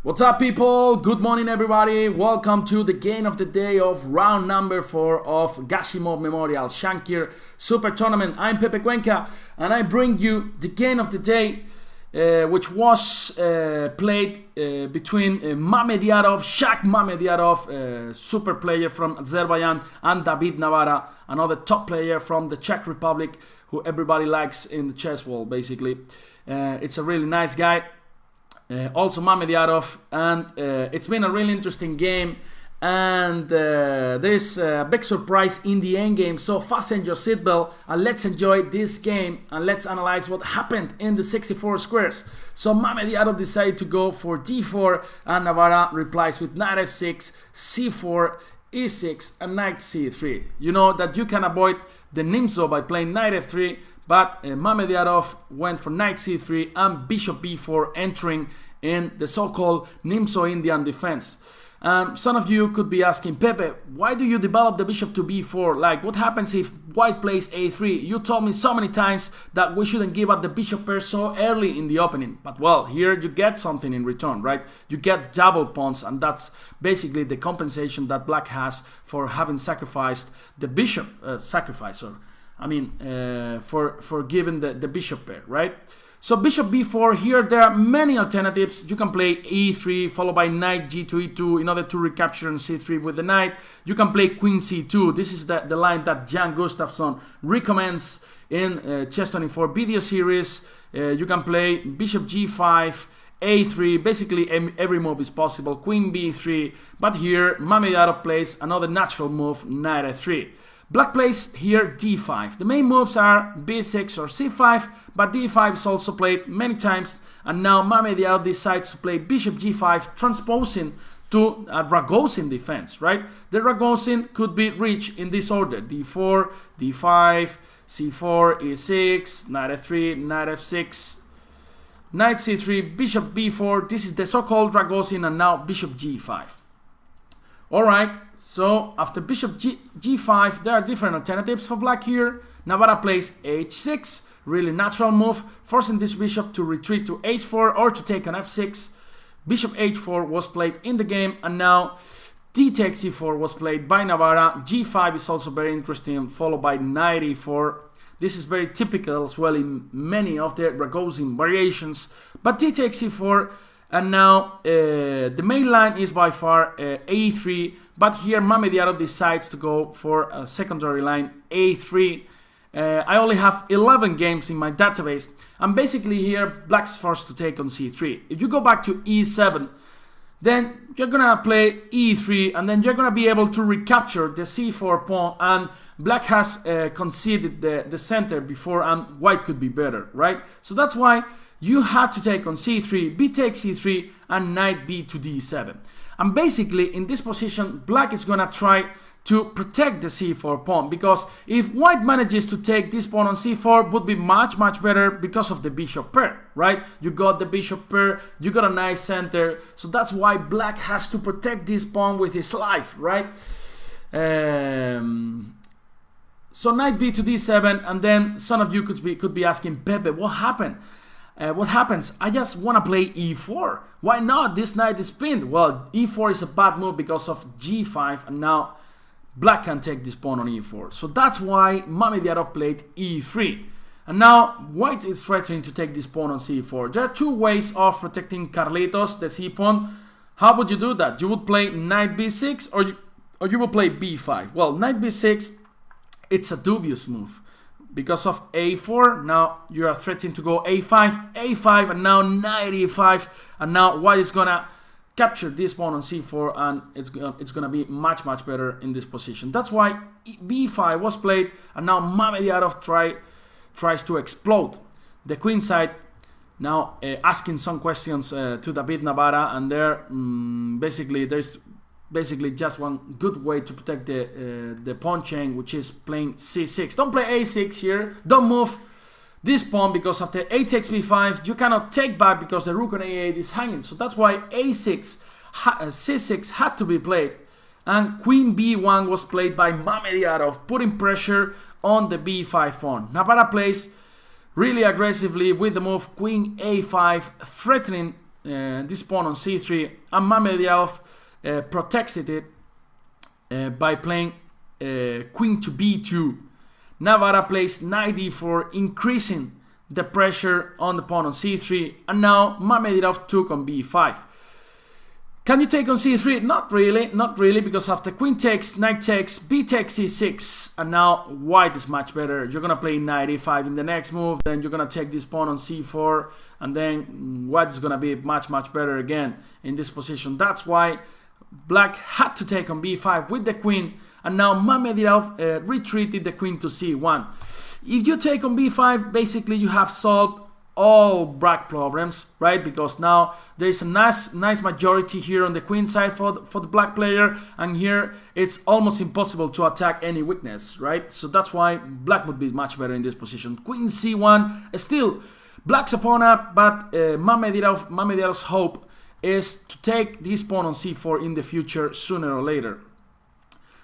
What's up, people? Good morning, everybody. Welcome to the game of the day of round number 4 of Gashimov Memorial Shamkir Super Tournament. I'm Pepe Cuenca, and I bring you the game of the day, which was played between Mamedyarov, super player from Azerbaijan, and David-Navara, another top player from the Czech Republic, who everybody likes in the chess world, basically. It's a really nice guy. Also Mamedyarov, and it's been a really interesting game, and there is a big surprise in the end game, so fasten your seatbelt and let's enjoy this game and let's analyze what happened in the 64 squares. So Mamedyarov decided to go for d4 and Navara replies with knight f6, c4, e6 and knight c3. You know that you can avoid the Nimzo by playing knight f3, but Mamedyarov went for knight c3 and bishop b4, entering in the so-called Nimzo Indian defense. Some of you could be asking, Pepe, why do you develop the bishop to b4? Like, what happens if white plays a3? You told me so many times that we shouldn't give up the bishop pair so early in the opening. But well, here you get something in return, right? You get double pawns, and that's basically the compensation that black has for having sacrificed the bishop, for giving the bishop pair, right? So bishop b4, here there are many alternatives. You can play e3 followed by knight g2 e2 in order to recapture on c3 with the knight. You can play queen c2. This is the line that Jan Gustafsson recommends in Chess24 video series. You can play bishop g5, a3, basically every move is possible, queen b3, but here Mamedyarov plays another natural move, knight f3. Black plays here d5. The main moves are b6 or c5, but d5 is also played many times, and now Mamedyarov decides to play bishop g5, transposing to a Ragozin defense, right? The Ragozin could be reached in this order: d4, d5, c4, e6, knight f3, knight f6, knight c3, bishop b4. This is the so-called Ragozin, and now bishop g5. Alright, so after bishop g5, there are different alternatives for black here. Navara plays h6, really natural move, forcing this bishop to retreat to h4 or to take an f6. Bishop h4 was played in the game, and now d takes e4 was played by Navara. g5 is also very interesting, followed by knight e4. This is very typical as well in many of the Ragozin variations, but d takes e4. And now the main line is by far a3, but here Mamedyarov decides to go for a secondary line, a3. I only have 11 games in my database, and basically here black's forced to take on c3. If you go back to e7, then you're gonna play e3, and then you're gonna be able to recapture the c4 pawn, and black has conceded the center before, and white could be better, right? So that's why you had to take on c3, b takes c3, and knight b to d7. And basically, in this position, black is gonna try to protect the c4 pawn, because if white manages to take this pawn on c4, would be much better because of the bishop pair, right? You got the bishop pair, you got a nice center, so that's why black has to protect this pawn with his life, right? So knight b to d7, and then some of you could be asking, Pepe, what happened? What happens? I just want to play e4. Why not? This knight is pinned. Well, e4 is a bad move because of g5, and now black can take this pawn on e4. So that's why Mamedyarov played e3. And now white is threatening to take this pawn on c4. There are two ways of protecting Carlitos, the c pawn. How would you do that? You would play knight b6, or you would play b5. Well, knight b6, it's a dubious move because of a4. Now you are threatening to go a5, and now knight e5, and now white is gonna capture this pawn on c4, and it's gonna be much better in this position. That's why b5 was played, and now Mamedyarov tries to explode the queen side. Now asking some questions to David-Navara, and there there's basically just one good way to protect the pawn chain, which is playing c6. Don't play a6 here. Don't move this pawn, because after a takes b5, you cannot take back because the rook on a8 is hanging. So that's why a6, c6 had to be played, and queen b1 was played by Mamedyarov, putting pressure on the b5 pawn. Navara plays really aggressively with the move queen a5, threatening this pawn on c3, and Mamedyarov protected it by playing queen to b2. Navara plays knight d4, increasing the pressure on the pawn on c3, and now Mamedyarov took on b5. Can you take on c3? Not really, because after queen takes, knight takes, b takes c6, and now white is much better. You're gonna play knight e5 in the next move, then you're gonna take this pawn on c4, and then white is gonna be much better again in this position. That's why black had to take on b5 with the queen, and now Mamedyarov retreated the queen to c1. If you take on b5, basically you have solved all black problems, right? Because now there is a nice majority here on the queen side for the black player, and here it's almost impossible to attack any weakness, right? So that's why black would be much better in this position. Queen c1, still black's a pawn up, but Mamedyarov's hope is to take this pawn on c4 in the future, sooner or later.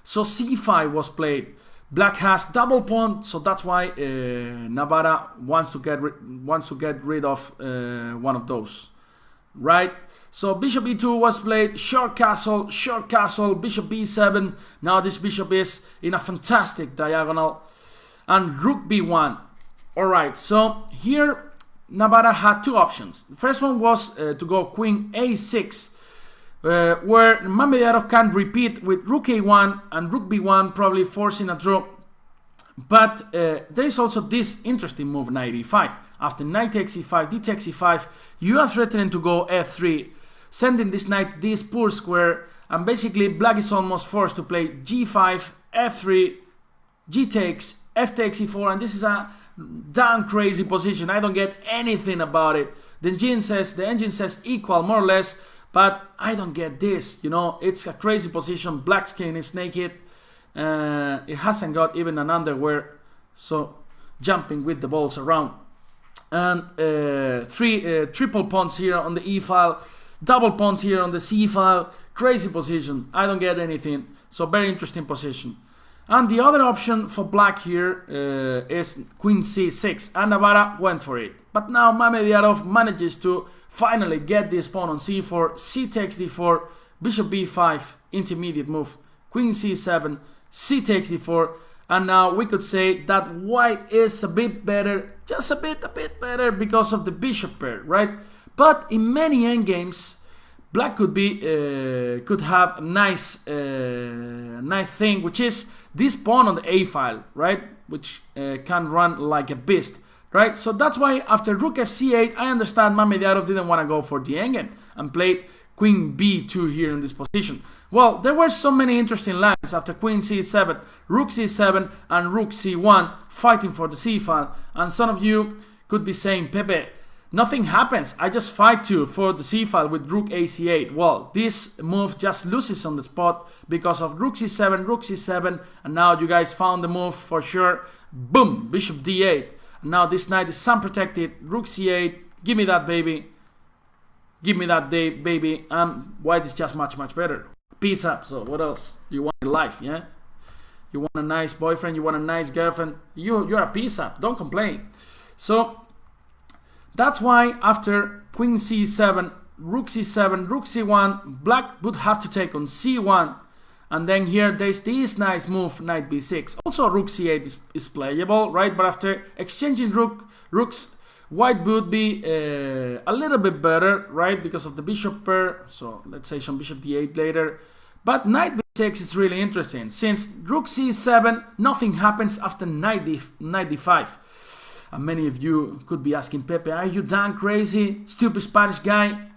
So c5 was played. Black has double pawn, so that's why Navara wants to get rid of one of those, right? So bishop e2 was played, short castle, bishop b7. Now this bishop is in a fantastic diagonal, and rook b1. All right, so here Navara had two options. The first one was to go queen a6. Where Mamedyarov can repeat with rook a1 and rook b1, probably forcing a draw. But there is also this interesting move, knight e5. After knight takes e5, d takes e5, you are threatening to go f3, sending this knight this poor square, and basically black is almost forced to play g5, f3, g takes, f takes e4, and this is a damn crazy position. I don't get anything about it. The engine says equal, more or less. But I don't get this, you know, it's a crazy position. Black's king is naked. It hasn't got even an underwear, so jumping with the balls around. And triple pawns here on the e file, double pawns here on the c file. Crazy position. I don't get anything. So very interesting position. And the other option for black here is queen c6, and Navara went for it. But now Mamedyarov manages to finally get this pawn on c4, c takes d4, bishop b5, intermediate move, queen c7, c takes d4, and now we could say that white is a bit better, just a bit better because of the bishop pair, right? But in many endgames, black could have a nice thing, which is this pawn on the a file, right? Which can run like a beast. Right, so that's why after rook fc8, I understand Mamedyarov didn't want to go for the endgame and played queen b2 here in this position. Well, there were so many interesting lines after queen c7, rook c7, and rook c1 fighting for the c file. And some of you could be saying, Pepe, nothing happens. I just fight for the c file with rook ac8. Well, this move just loses on the spot because of rook c7, and now you guys found the move for sure. Boom, bishop d8. Now this knight is unprotected, rook c8, give me that baby, baby, white is just much better. Peace up. So what else you want in life, yeah? You want a nice boyfriend, you want a nice girlfriend, you're a peace up, don't complain. So that's why after queen c7, rook c1, black would have to take on c1. And then here there's this nice move, knight b6. Also rook c8 is playable, right? But after exchanging rooks, white would be a little bit better, right? Because of the bishop pair. So let's say some bishop d8 later. But knight b6 is really interesting. Since rook c7, nothing happens after knight d5. And many of you could be asking, Pepe, are you damn crazy? Stupid Spanish guy.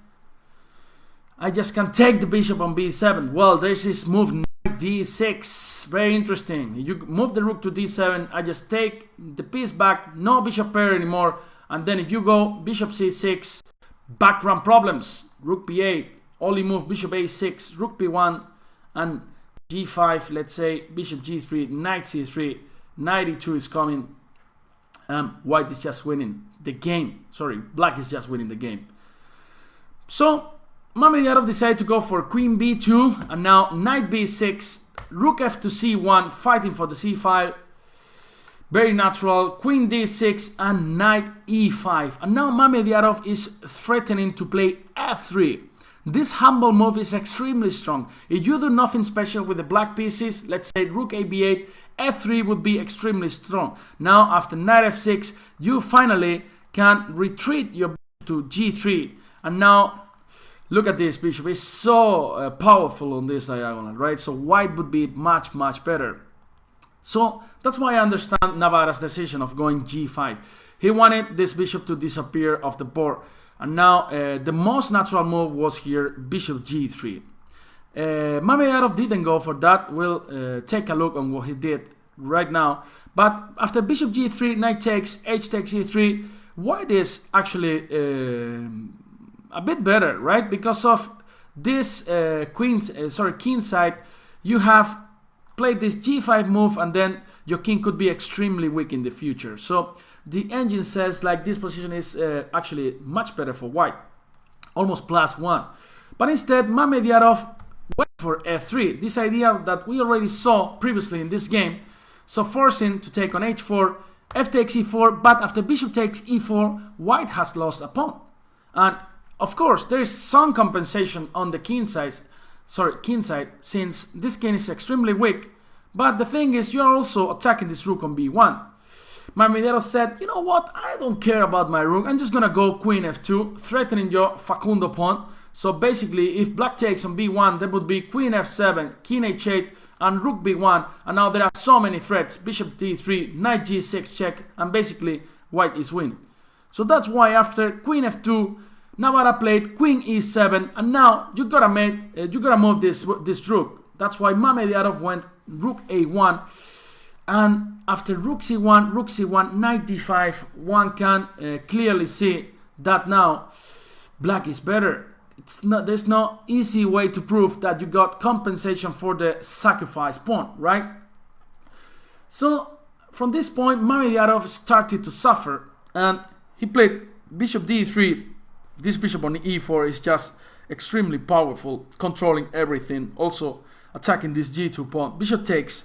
I just can take the bishop on b7. Well, there's this move, knight d6. Very interesting. You move the rook to d7. I just take the piece back. No bishop pair anymore. And then if you go bishop c6, background problems. Rook b8. Only move bishop a6, rook b1, and g5. Let's say bishop g3, knight c3. Knight e2 is coming. White is just winning the game. Sorry, black is just winning the game. So Mamedyarov decided to go for queen b2, and now knight b6, rook f to c1, fighting for the c file. Very natural. Queen d6 and knight e5. And now Mamedyarov is threatening to play f3. This humble move is extremely strong. If you do nothing special with the black pieces, let's say rook a b8, f3 would be extremely strong. Now after knight f6, you finally can retreat your bishop to g3. And now look at this bishop. It's so powerful on this diagonal, right? So white would be much better. So that's why I understand Navara's decision of going g5. He wanted this bishop to disappear off the board. And now the most natural move was here, bishop g3. Mamedyarov didn't go for that. We'll take a look on what he did right now. But after bishop g3, knight takes, h takes e3, white is actually a bit better, right? Because of this king side, you have played this g5 move, and then your king could be extremely weak in the future. So the engine says like this position is actually much better for white, almost +1. But instead Mamedyarov went for f3, this idea that we already saw previously in this game. So forcing to take on h4, f takes e4, but after bishop takes e4, white has lost a pawn. And of course there is some compensation on the king side, since this king is extremely weak. But the thing is, you are also attacking this rook on b1. Mamedyarov said, you know what, I don't care about my rook, I'm just gonna go queen f2, threatening your Facundo pawn. So basically, if black takes on b1, there would be queen f7, king h8, and rook b1. And now there are so many threats, bishop d3, knight g6 check, and basically white is winning. So that's why after queen f2, Navara played queen e7, and now you gotta move this rook. That's why Mamedyarov went rook a1, and after rook c1, knight d5, one can clearly see that now black is better. There's no easy way to prove that you got compensation for the sacrifice pawn, right? So from this point, Mamedyarov started to suffer, and he played bishop d3. This bishop on e4 is just extremely powerful, controlling everything, also attacking this g2 pawn. Bishop takes,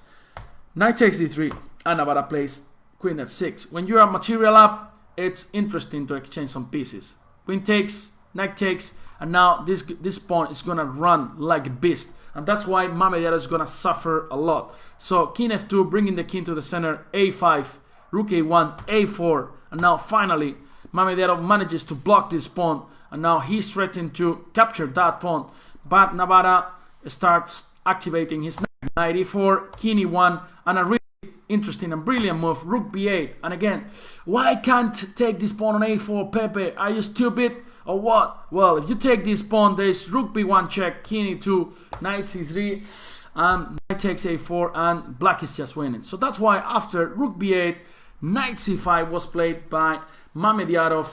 knight takes d3, and Navara plays queen f6. When you are material up, it's interesting to exchange some pieces. Queen takes, knight takes, and now this pawn is gonna run like a beast, and that's why Mamedyarov is gonna suffer a lot. So king f2, bringing the king to the center, a5, rook a1, a4, and now finally Mamedyarov manages to block this pawn, and now he's threatening to capture that pawn. But Navara starts activating his knight e4, king e1, and a really interesting and brilliant move, rook b8. And again, why can't take this pawn on a4, Pepe? Are you stupid or what? Well, if you take this pawn, there's rook b1 check, king e2, knight c3, and knight takes a4, and black is just winning. So that's why after rook b8, knight c5 was played by Mamedyarov,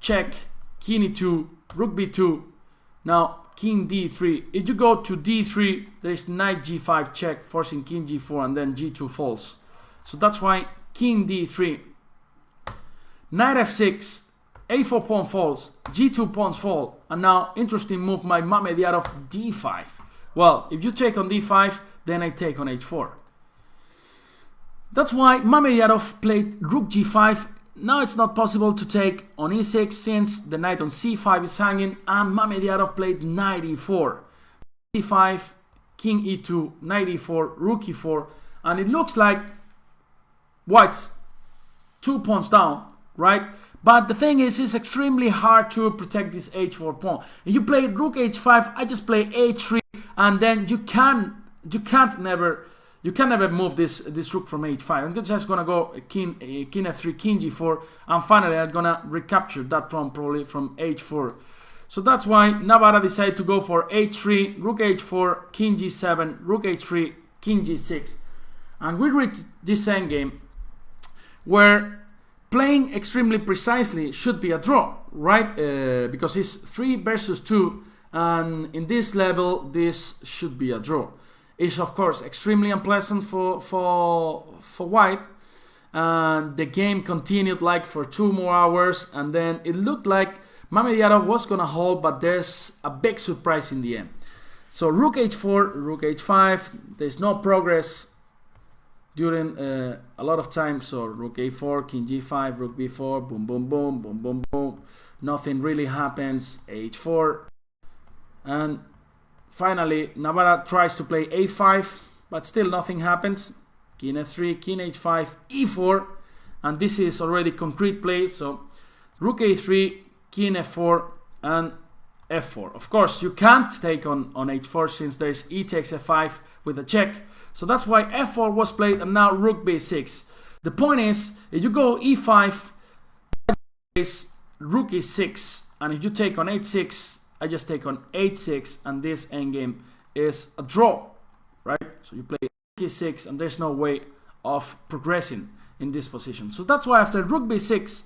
check, king e2, rook b2, now king d3. If you go to d3, there is knight g5 check, forcing king g4, and then g2 falls. So that's why king d3, knight f6, a4 pawn falls, g2 pawns fall, and now interesting move by Mamedyarov, d5. Well, if you take on d5, then I take on h4. That's why Mamedyarov played rook g5. Now it's not possible to take on e6 since the knight on c5 is hanging, and Mamedyarov played knight e4, e5, king e2, knight e4, rook e4, and it looks like white's 2 pawns down, right? But the thing is, it's extremely hard to protect this h4 pawn. If you play rook h5, I just play h3, and then you can never move this rook from h5. I'm just gonna go king f3, king g4, and finally I'm gonna recapture that pawn probably from h4. So that's why Navara decided to go for h3, rook h4, king g7, rook h3, king g6, and we reached this endgame where playing extremely precisely should be a draw, right? Because it's 3 versus 2, and in this level this should be a draw. It's of course extremely unpleasant for white, and the game continued like for 2 more hours, and then it looked like Mamedyarov was gonna hold, but there's a big surprise in the end. So rook h4, rook h5, there's no progress. during a lot of time. So rook a4, king g5, rook b4, boom, boom, boom, boom, boom, boom. Nothing really happens. h4, and finally Navara tries to play a5, but still nothing happens. King f3, king h5, e4, and this is already concrete play. So rook a3, king f4, and f4. Of course, you can't take on h4 since there's e takes f5 with a check. So that's why f4 was played, and now rook b6. The point is, if you go e5, rook e6, and if you take on h6, I just take on h6, and this endgame is a draw, right? So you play rook e6, and there's no way of progressing in this position. So that's why after rook b6,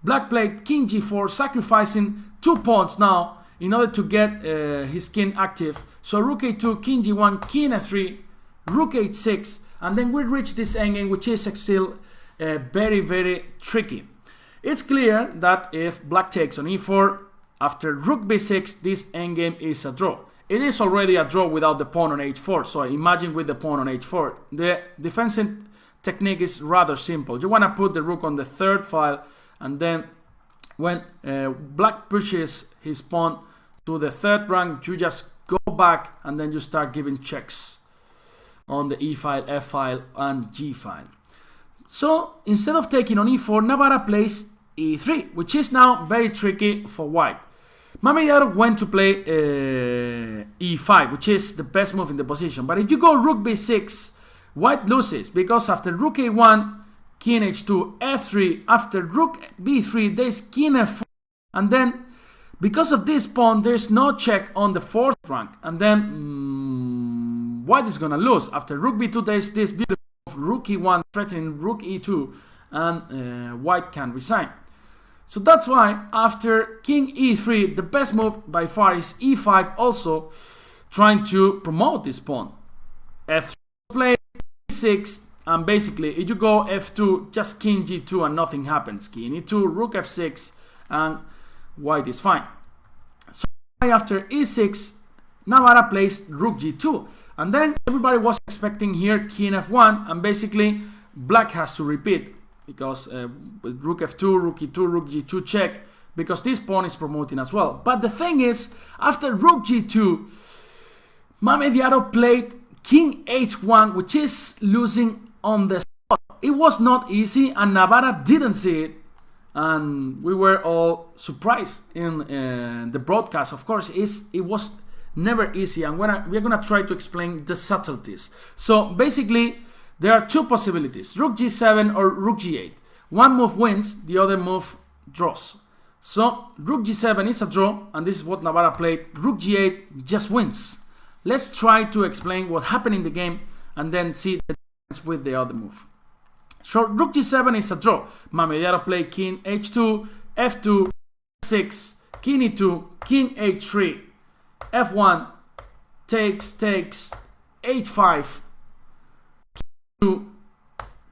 black played king g4, sacrificing 2 pawns now in order to get his king active. So rook a2, king g1, king f3, rook h6, and then we reach this endgame, which is still very, very tricky. It's clear that if black takes on e4, after rook b6, this endgame is a draw. It is already a draw without the pawn on h4, so imagine with the pawn on h4. The defensive technique is rather simple. You want to put the rook on the third file, and then when black pushes his pawn to the third rank, you just go back, and then you start giving checks on the e file, f file, and g file. So instead of taking on e4, Navara plays e3, which is now very tricky for white. Mamedyarov went to play e5, which is the best move in the position. But if you go rook b6, white loses, because after rook a1, king h2, f3, after rook b3, there's king f4, and then because of this pawn, there's no check on the fourth rank, and then white is gonna lose. After rook b2, there's this beautiful rook e1 threatening rook e2, and white can resign. So that's why after king e3, the best move by far is e5, also trying to promote this pawn. f3 play, e6, and basically if you go f2, just king g2 and nothing happens. King e2, rook f6, and white is fine. So after e6, Navara plays rook g2, and then everybody was expecting here king f1, and basically black has to repeat, because with rook f2, rook e2, rook g2 check, because this pawn is promoting as well. But the thing is, after rook g2, Mamedyarov played king h1, which is losing on the spot. It was not easy, and Navara didn't see it, and we were all surprised in the broadcast. Of course, it was never easy, and we're gonna try to explain the subtleties. So basically, there are two possibilities, rook g7 or rook g8. One move wins, the other move draws. So rook g7 is a draw, and this is what Navara played. Rook g8 just wins. Let's try to explain what happened in the game, and then see the difference with the other move. So rook g7 is a draw. Mamedyarov played king h2, f2, f6, king e2, king h3, f1, takes, h5,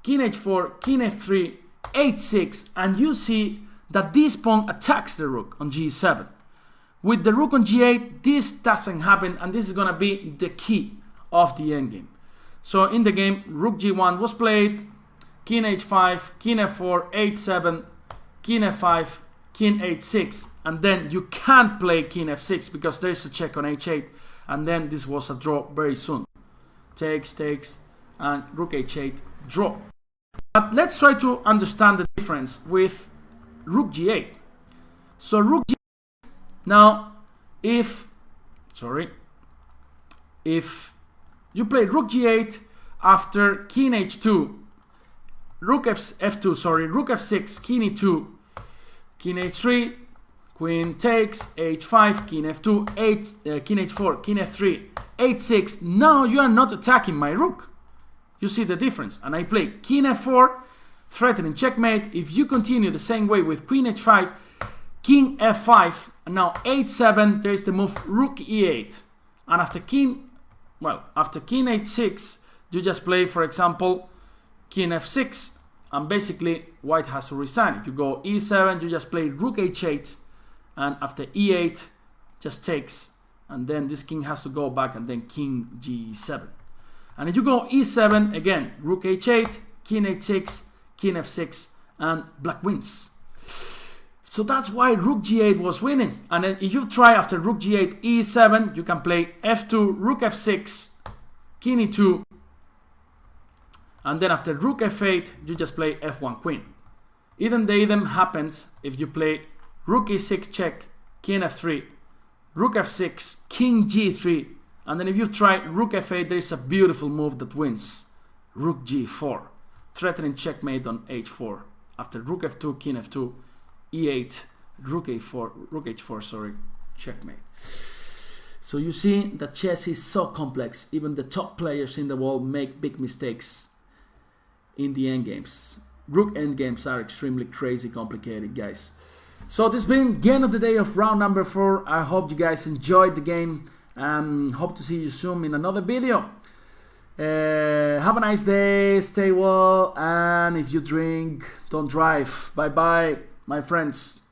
king h4, king f3, h6, and you see that this pawn attacks the rook on g7. With the rook on g8, this doesn't happen, and this is gonna be the key of the endgame. So in the game, rook g1 was played, king h5, king f4, h7, king f5, king h6, and then you can't play king f6 because there's a check on h8, and then this was a draw very soon. Takes, and rook h8, draw. But let's try to understand the difference with rook g8. So rook g8, now if you play rook g8 after king h2, rook f6, king e2, king h3, queen takes, h5, king f2, king h4, king f3, h6. Now you are not attacking my rook. You see the difference. And I play king f4, threatening checkmate. If you continue the same way with queen h5, king f5, and now h7, there is the move rook e8. And after king h6, you just play, for example, king f6, and basically white has to resign. If you go e7, you just play rook h8, and after e8, just takes, and then this king has to go back, and then king g7. And if you go e7, again, rook h8, king h6, king f6, and black wins. So that's why rook g8 was winning. And then if you try after rook g8, e7, you can play f2, rook f6, king e2, and then after rook f8, you just play f1 queen. Idem de idem happens if you play rook e6 check, king f3, rook f6, king g3, and then if you try rook f8, there is a beautiful move that wins. Rook g4, threatening checkmate on h4. After rook f2, king f2, e8, rook a4, rook h4, sorry, checkmate. So you see that chess is so complex. Even the top players in the world make big mistakes in the endgames. Rook endgames are extremely crazy complicated, guys. So this has been the end of the day of round number 4. I hope you guys enjoyed the game and hope to see you soon in another video. Have a nice day, stay well, and if you drink, don't drive. Bye bye, my friends.